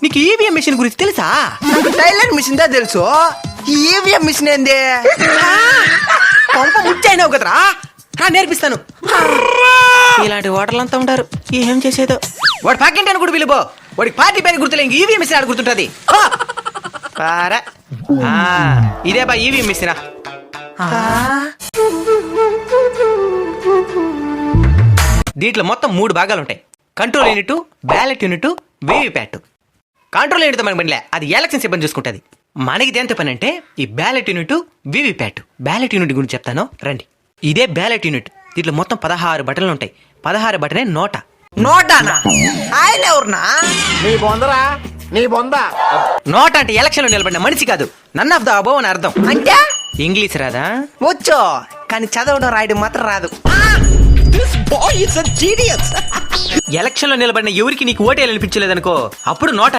నీకు EVM machine గురించి తెలుసా? టైలర్ మిషన్ దా తెలుసు, ఈవీఎం మిషన్ ఏంది? పంప ముచ్చైనావు కదరా, నేర్పిస్తాను. ఇలాంటి ఓటర్లంతా ఉంటారు, ఏం చేసేదో. వాడు పక్కింటి అని కూడా పిలుపో, వాడికి పార్టీ పేరు గుర్తులే, ఇంక ఈవీఎం మిషన్ ఆడ గుర్తుంటది. ఇదే బా ఈవీఎం మిషన్. దీంట్లో మొత్తం 3 భాగాలు ఉంటాయి. Control unit, ballot unit, VVPAT. Control unit మనకి పనిలే, అది ఎలక్షన్ సిబ్బంది చూసుకుంటది. మనకి దేంతో పని అంటే ఈ ballot unit, VVPAT. Ballot unit గురించి చెప్తాను రండి. ఇదే బ్యాలెట్ యూనిట్. దీంట్లో మొత్తం 16 బటన్లు ఉంటాయి. 16 బటనే నోటా. నోటానా? ఆయన ఎవరునా? నీ బొందరా, నీ బొంద. నోటా అంటే ఎలక్షన్ లో నిలబడిన మనిషి కాదు, నన్ ఆఫ్ ద అబోవ్ అని అర్థం. అంటే ఇంగ్లీష్ రాదా? వచ్చు, కానీ చదవడం రాయడం మాత్రం రాదు. ఎలక్షన్ లో నిలబడిన ఎవరికి నీకు ఓటేయాలనిపించలేదనుకో, అప్పుడు నోటా